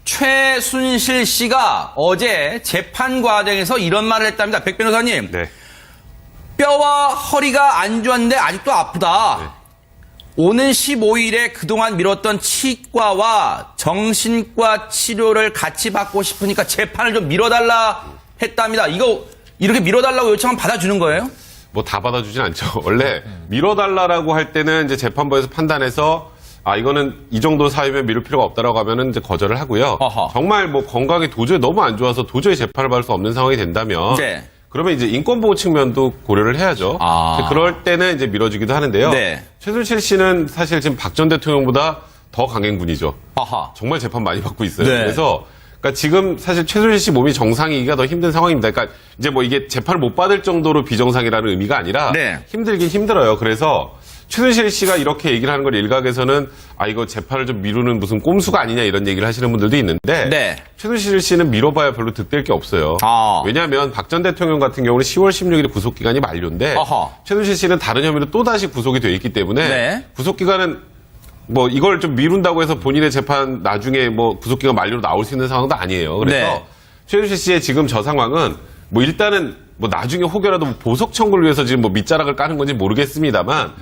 최순실 씨가 어제 재판 과정에서 이런 말을 했답니다. 백 변호사님. 네. 뼈와 허리가 안 좋았는데 아직도 아프다. 네. 오는 15일에 그동안 미뤘던 치과와 정신과 치료를 같이 받고 싶으니까 재판을 좀 미뤄달라 했답니다. 이거 이렇게 미뤄달라고 요청하면 받아주는 거예요? 뭐 다 받아주진 않죠. 원래 미뤄달라라고 할 때는 이제 재판부에서 판단해서 이거는 이 정도 사유면 미룰 필요가 없다라고 하면은 이제 거절을 하고요. 어허. 정말 뭐 건강이 도저히 너무 안 좋아서 도저히 재판을 받을 수 없는 상황이 된다면 네. 그러면 이제 인권보호 측면도 고려를 해야죠. 그럴 때는 이제 미뤄지기도 하는데요. 네. 최순실 씨는 사실 지금 박 전 대통령보다 더 강행군이죠. 아하. 정말 재판 많이 받고 있어요. 네. 그래서 그러니까 지금 사실 최순실 씨 몸이 정상이기가 더 힘든 상황입니다. 그러니까 이제 뭐 이게 재판을 못 받을 정도로 비정상이라는 의미가 아니라 네. 힘들긴 힘들어요. 그래서 최순실 씨가 이렇게 얘기를 하는 걸 일각에서는 이거 재판을 좀 미루는 무슨 꼼수가 아니냐 이런 얘기를 하시는 분들도 있는데 네. 최순실 씨는 미뤄봐야 별로 득될 게 없어요. 왜냐하면 박 전 대통령 같은 경우는 10월 16일 구속기간이 만료인데 최순실 씨는 다른 혐의로 또다시 구속이 돼 있기 때문에 네. 구속기간은 뭐 이걸 좀 미룬다고 해서 본인의 재판 나중에 뭐 구속기간 만료로 나올 수 있는 상황도 아니에요. 그래서 네. 최순실 씨의 지금 저 상황은 뭐 일단은 뭐 나중에 혹여라도 뭐 보석 청구를 위해서 지금 뭐 밑자락을 까는 건지 모르겠습니다만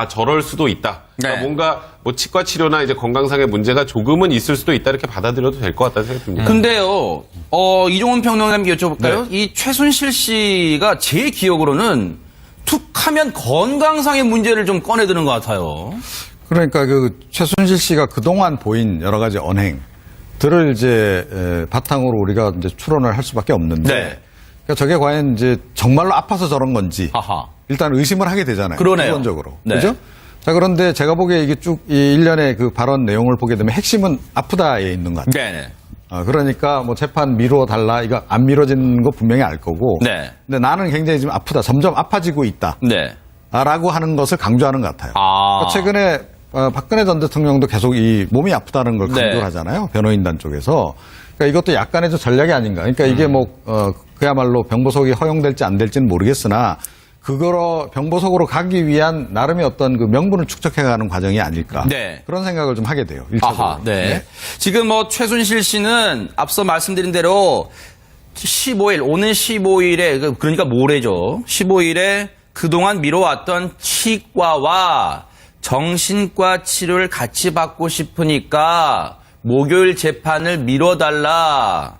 저럴 수도 있다. 그러니까 네. 뭔가 뭐 치과 치료나 이제 건강상의 문제가 조금은 있을 수도 있다 이렇게 받아들여도 될 것 같다는 생각이 듭니다. 근데요, 이종훈 평론가님께 여쭤볼까요? 네. 이 최순실 씨가 제 기억으로는 툭하면 건강상의 문제를 좀 꺼내드는 것 같아요. 그러니까 그 최순실 씨가 그동안 보인 여러 가지 언행들을 이제 바탕으로 우리가 이제 추론을 할 수밖에 없는데 네. 그러니까 저게 과연 이제 정말로 아파서 저런 건지 일단 의심을 하게 되잖아요. 그러네요. 기본적으로. 네. 그죠? 자, 그런데 제가 보기에 이게 쭉 이 일련의 그 발언 내용을 보게 되면 핵심은 아프다에 있는 것 같아요. 네네. 그러니까 뭐 재판 미뤄달라 이거 안 미뤄지는 거 분명히 알 거고. 네. 근데 나는 굉장히 지금 아프다. 점점 아파지고 있다. 네. 라고 하는 것을 강조하는 것 같아요. 최근에 박근혜 전 대통령도 계속 이 몸이 아프다는 걸 강조를 네. 하잖아요. 변호인단 쪽에서. 그러니까 이것도 약간의 좀 전략이 아닌가. 그러니까 이게 뭐 그야말로 병보석이 허용될지 안 될지는 모르겠으나 그거로 병보석으로 가기 위한 나름의 어떤 그 명분을 축적해가는 과정이 아닐까. 네. 그런 생각을 좀 하게 돼요. 1차적으로. 네. 지금 뭐 최순실 씨는 앞서 말씀드린 대로 15일, 오는 15일에, 그러니까 모레죠. 15일에 그동안 미뤄왔던 치과와 정신과 치료를 같이 받고 싶으니까 목요일 재판을 미뤄달라.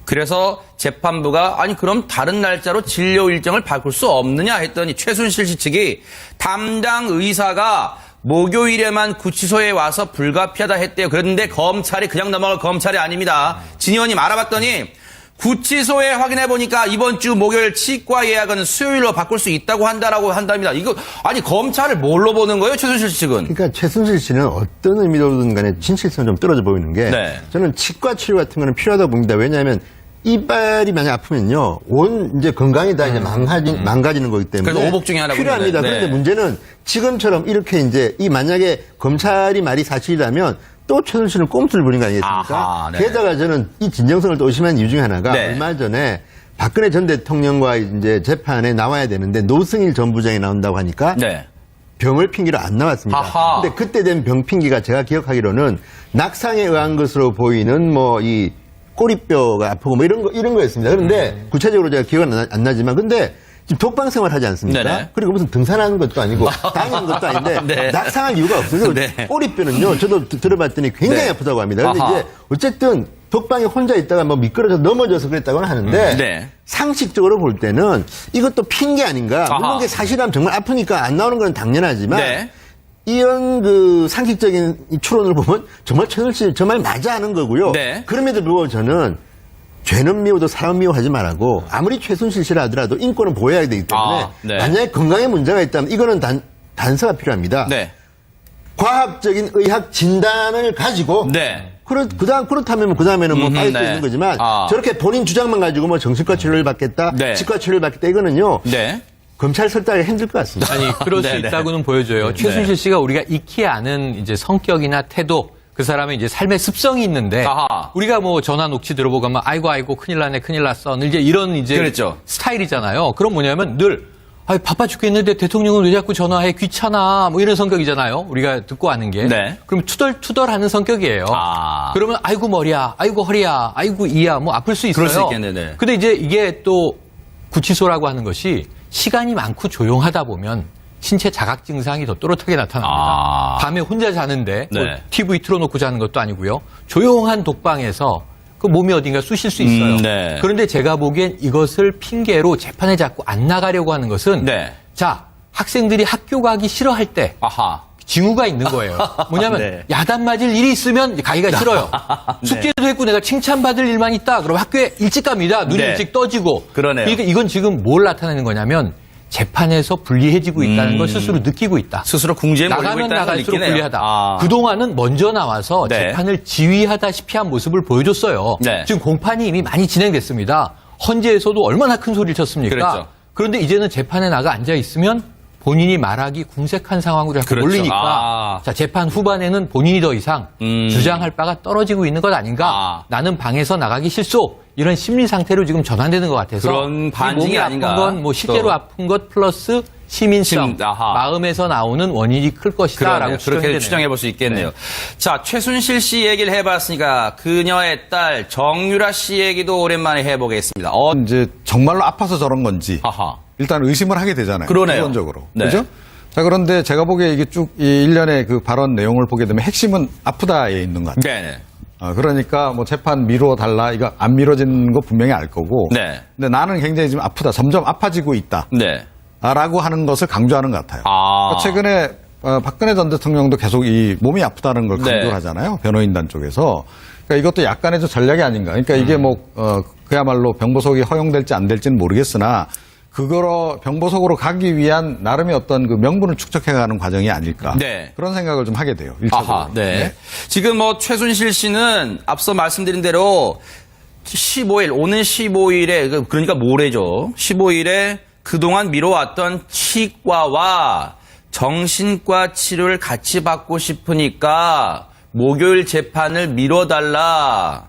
그래서 재판부가 그럼 다른 날짜로 진료 일정을 바꿀 수 없느냐 했더니 최순실 씨 측이 담당 의사가 목요일에만 구치소에 와서 불가피하다 했대요. 그런데 검찰이 그냥 넘어갈 검찰이 아닙니다. 진 의원님 알아봤더니 구치소에 확인해보니까 이번 주 목요일 치과 예약은 수요일로 바꿀 수 있다고 한답니다. 이거, 검찰을 뭘로 보는 거예요, 최순실 씨 측은? 그러니까 최순실 씨는 어떤 의미로든 간에 진실성이 좀 떨어져 보이는 게 네. 저는 치과 치료 같은 거는 필요하다고 봅니다. 왜냐하면 이빨이 만약 아프면요. 온 이제 건강이 다 이제 망가지는 거기 때문에. 그래서 오복 중에 하나군요. 필요합니다. 네. 그런데 문제는 지금처럼 이렇게 이제 만약에 검찰이 말이 사실이라면 또 최순실은 꼼수를 부린 거 아니겠습니까? 네. 게다가 저는 이 진정성을 또 의심한 이유 중에 하나가 네. 얼마 전에 박근혜 전 대통령과 이제 재판에 나와야 되는데 노승일 전 부장이 나온다고 하니까 네. 병을 핑계로 안 나왔습니다. 근데 그때 된 병 핑계가 제가 기억하기로는 낙상에 의한 것으로 보이는 뭐 이 꼬리뼈가 아프고 뭐 이런 거였습니다. 그런데 구체적으로 제가 기억은 안 나지만 근데 지금 독방 생활 하지 않습니까? 네네. 그리고 무슨 등산하는 것도 아니고 다니는 것도 아닌데 네. 낙상할 이유가 없어요. 네. 꼬리뼈는요. 저도 들어봤더니 굉장히 네. 아프다고 합니다. 그런데 이제 어쨌든 독방에 혼자 있다가 뭐 미끄러져 넘어져서 그랬다고는 하는데 네. 상식적으로 볼 때는 이것도 핑계 아닌가. 물론 그게 사실이라면 정말 아프니까 안 나오는 건 당연하지만 네. 이런 그 상식적인 이 추론을 보면 정말 최순실 정말 맞아 하는 거고요. 네. 그럼에도 불구하고 저는 죄는 미워도 사람 미워하지 말라고 아무리 최순실 씨라 하더라도 인권은 보호해야 되기 때문에 네. 만약에 건강에 문제가 있다면 이거는 단서가 필요합니다. 네. 과학적인 의학 진단을 가지고 네. 그렇다면 그 다음에는 뭐 빠질 수 네. 있는 거지만 저렇게 본인 주장만 가지고 뭐 정신과 치료를 받겠다, 네. 치과 치료를 받겠다 이거는요. 네. 검찰 설득하기 힘들 것 같습니다. 그럴 수 네네. 있다고는 보여줘요. 최순실 씨가 우리가 익히 아는 이제 성격이나 태도, 그 사람의 이제 삶의 습성이 있는데 우리가 뭐 전화 녹취 들어보고 하면 아이고 큰일 났네 큰일 났어 이제 이런 이제 그랬죠. 스타일이잖아요. 그럼 뭐냐면 늘 아, 바빠 죽겠는데 대통령은 왜 자꾸 전화해? 귀찮아. 뭐 이런 성격이잖아요. 우리가 듣고 아는 게. 네. 그럼 투덜투덜하는 성격이에요. 그러면 아이고 머리야, 아이고 허리야, 아이고 이야, 뭐 아플 수 있어요. 그럴 수 있겠네. 근데 이제 이게 또 구치소라고 하는 것이 시간이 많고 조용하다 보면 신체 자각 증상이 더 또렷하게 나타납니다. 밤에 혼자 자는데 뭐 네. TV 틀어놓고 자는 것도 아니고요. 조용한 독방에서 그 몸이 어딘가 쑤실 수 있어요. 네. 그런데 제가 보기엔 이것을 핑계로 재판에 자꾸 안 나가려고 하는 것은 네. 자, 학생들이 학교 가기 싫어할 때 아하. 징후가 있는 거예요. 뭐냐면 네. 야단 맞을 일이 있으면 가기가 싫어요. 네. 숙제도 했고 내가 칭찬받을 일만 있다. 그럼 학교에 일찍 갑니다. 눈이 네. 일찍 떠지고. 그러네요. 그러니까 이건 지금 뭘 나타내는 거냐면 재판에서 불리해지고 있다는 걸 스스로 느끼고 있다. 스스로 궁지에 몰리고 나가면 있다는 걸 나갈수록 느끼네요. 불리하다. 그동안은 먼저 나와서 네. 재판을 지휘하다시피 한 모습을 보여줬어요. 네. 지금 공판이 이미 많이 진행됐습니다. 헌재에서도 얼마나 큰 소리를 쳤습니까? 그랬죠. 그런데 이제는 재판에 나가 앉아 있으면 본인이 말하기 궁색한 상황으로 자꾸 그렇죠. 몰리니까 자, 재판 후반에는 본인이 더 이상 주장할 바가 떨어지고 있는 것 아닌가? 나는 방에서 나가기 싫소. 이런 심리 상태로 지금 전환되는 것 같아서 그런 반증이 몸이 아닌가. 아픈 건 뭐 실제로 또. 아픈 것 플러스 시민성, 마음에서 나오는 원인이 클 것이다라고 그렇게 추정해 볼 수 있겠네요. 네. 자, 최순실 씨 얘기를 해봤으니까 그녀의 딸 정유라 씨 얘기도 오랜만에 해보겠습니다. 이제 정말로 아파서 저런 건지 일단 의심을 하게 되잖아요. 그러네요. 기본적으로. 네. 그죠? 자, 그런데 제가 보기에 이게 쭉 이 일련의 그 발언 내용을 보게 되면 핵심은 아프다에 있는 것 같아요. 네네. 그러니까 뭐 재판 미뤄달라 이거 안 미뤄지는 거 분명히 알 거고. 네. 근데 나는 굉장히 지금 아프다. 점점 아파지고 있다. 네. 라고 하는 것을 강조하는 것 같아요. 최근에 박근혜 전 대통령도 계속 이 몸이 아프다는 걸 강조를 하잖아요. 변호인단 쪽에서. 그러니까 이것도 약간의 좀 전략이 아닌가. 그러니까 이게 뭐 그야말로 병보석이 허용될지 안 될지는 모르겠으나 그거로 병보석으로 가기 위한 나름의 어떤 그 명분을 축적해가는 과정이 아닐까. 네. 그런 생각을 좀 하게 돼요. 일차적으로. 네. 네. 지금 뭐 최순실 씨는 앞서 말씀드린 대로 15일, 오는 15일에, 그러니까 모레죠. 15일에 그동안 미뤄왔던 치과와 정신과 치료를 같이 받고 싶으니까 목요일 재판을 미뤄달라.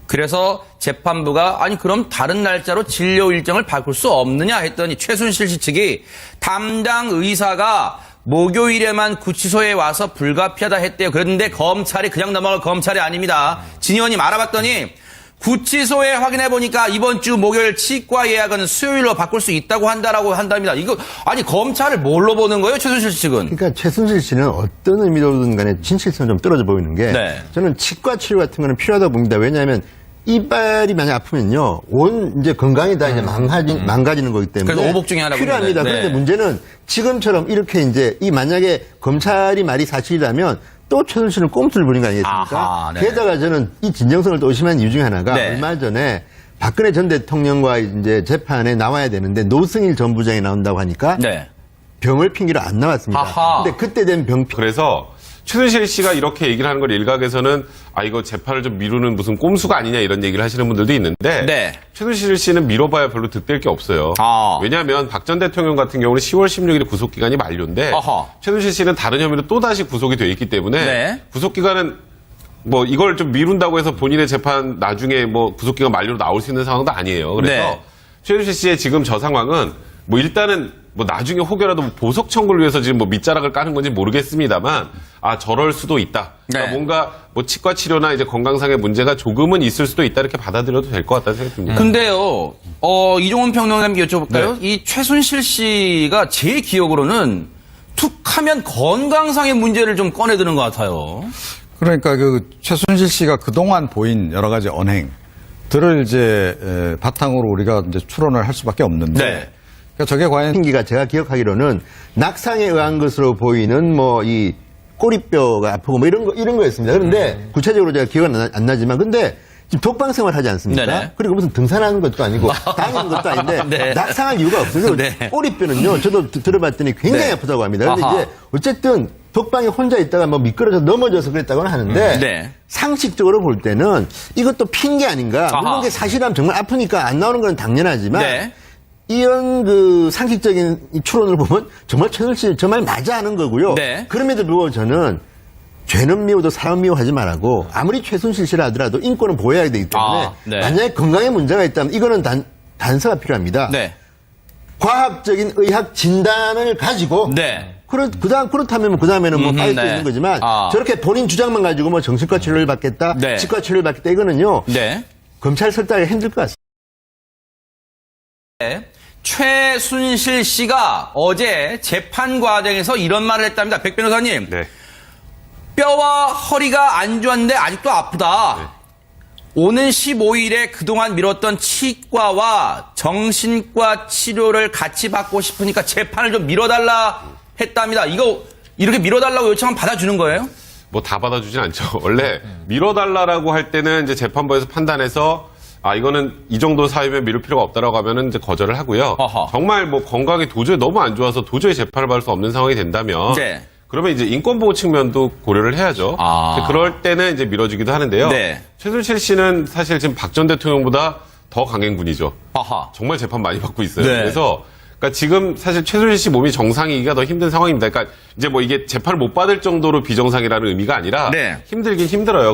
그래서 재판부가 아니 그럼 다른 날짜로 진료 일정을 바꿀 수 없느냐 했더니 최순실 씨 측이 담당 의사가 목요일에만 구치소에 와서 불가피하다 했대요. 그런데 검찰이 그냥 넘어갈 검찰이 아닙니다. 진 의원님 알아봤더니 구치소에 확인해보니까 이번 주 목요일 치과 예약은 수요일로 바꿀 수 있다고 한답니다. 이거, 아니, 검찰을 뭘로 보는 거예요, 최순실 측은? 그러니까 최순실 씨는 어떤 의미로든 간에 진실성이 좀 떨어져 보이는 게 네. 저는 치과 치료 같은 거는 필요하다고 봅니다. 왜냐하면 이빨이 만약 아프면요. 온 이제 건강이 다 이제 망가지는 거기 때문에. 그래서 오복 중에 하나군요. 필요합니다. 네. 그런데 문제는 지금처럼 이렇게 이제 이 만약에 검찰이 말이 사실이라면 또 최순실은 꼼수를 부린 거 아니겠습니까? 네. 게다가 저는 이 진정성을 또 의심한 이유 중에 하나가 네. 얼마 전에 박근혜 전 대통령과 이제 재판에 나와야 되는데 노승일 전 부장이 나온다고 하니까 네. 병을 핑계로 안 나왔습니다. 근데 그때 된 병 그래서 최순실 씨가 이렇게 얘기를 하는 걸 일각에서는 아 이거 재판을 좀 미루는 무슨 꼼수가 아니냐 이런 얘기를 하시는 분들도 있는데 네. 최순실 씨는 미뤄봐야 별로 득될 게 없어요. 왜냐하면 박 전 대통령 같은 경우는 10월 16일 구속기간이 만료인데 최순실 씨는 다른 혐의로 또다시 구속이 돼 있기 때문에 네. 구속기간은 뭐 이걸 좀 미룬다고 해서 본인의 재판 나중에 뭐 구속기간 만료로 나올 수 있는 상황도 아니에요. 그래서 네. 최순실 씨의 지금 저 상황은 뭐 일단은 뭐 나중에 혹여라도 뭐 보석 청구를 위해서 지금 뭐 밑자락을 까는 건지 모르겠습니다만 아 저럴 수도 있다. 그러니까 네. 뭔가 뭐 치과 치료나 이제 건강상의 문제가 조금은 있을 수도 있다 이렇게 받아들여도 될 것 같다는 생각이 듭니다. 근데요, 이종훈 평론가님께 여쭤볼까요? 이 최순실 씨가 제 기억으로는 툭하면 건강상의 문제를 좀 꺼내드는 것 같아요. 그러니까 그 최순실 씨가 그동안 보인 여러 가지 언행들을 이제 바탕으로 우리가 이제 추론을 할 수밖에 없는데 네. 그러니까 저게 과연 핑기가 제가 기억하기로는 낙상에 의한 것으로 보이는 뭐 이 꼬리뼈가 아프고 뭐 이런 거였습니다. 그런데 구체적으로 제가 기억은 안 나지만 근데 지금 독방 생활 하지 않습니까? 네네. 그리고 무슨 등산하는 것도 아니고 다니는 것도 아닌데 네. 낙상할 이유가 없어요. 네. 꼬리뼈는요. 저도 들어봤더니 굉장히 네. 아프다고 합니다. 그런데 이제 어쨌든 독방에 혼자 있다가 뭐 미끄러져 넘어져서 그랬다고는 하는데 네. 상식적으로 볼 때는 이것도 핑계 아닌가. 물론 그게 사실은 정말 아프니까 안 나오는 건 당연하지만 네. 이런 그 상식적인 이 추론을 보면 정말 최순실 정말 맞아 하는 거고요. 네. 그럼에도 불구하고 저는 죄는 미워도 사람 미워하지 말라고 아무리 최순실 씨라 하더라도 인권은 보호해야 되기 때문에 네. 만약에 건강에 문제가 있다면 이거는 단서가 필요합니다. 네. 과학적인 의학 진단을 가지고 네. 그렇다면 그다음에는 뭐 빠질 수 네. 있는 거지만 아. 저렇게 본인 주장만 가지고 뭐 정신과 치료를 받겠다, 네. 치과 치료를 받겠다 이거는요. 네. 검찰 설득하기 힘들 것 같습니다. 네. 최순실 씨가 어제 재판 과정에서 이런 말을 했답니다. 백 변호사님. 네. 뼈와 허리가 안 좋았는데 아직도 아프다. 네. 오는 15일에 그동안 미뤘던 치과와 정신과 치료를 같이 받고 싶으니까 재판을 좀 미뤄달라 했답니다. 이거 이렇게 미뤄달라고 요청하면 받아주는 거예요? 뭐 다 받아주진 않죠. 원래 미뤄달라고 할 때는 이제 재판부에서 판단해서 이거는 이 정도 사유면 미룰 필요가 없다라고 하면은 이제 거절을 하고요. 어허. 정말 뭐 건강이 도저히 너무 안 좋아서 도저히 재판을 받을 수 없는 상황이 된다면 네. 그러면 이제 인권보호 측면도 고려를 해야죠. 아. 그럴 때는 이제 미뤄지기도 하는데요. 네. 최순실 씨는 사실 지금 박 전 대통령보다 더 강행군이죠. 아하. 정말 재판 많이 받고 있어요. 네. 그래서 그러니까 지금 사실 최순실 씨 몸이 정상이기가 더 힘든 상황입니다. 그러니까 이제 뭐 이게 재판을 못 받을 정도로 비정상이라는 의미가 아니라 네. 힘들긴 힘들어요.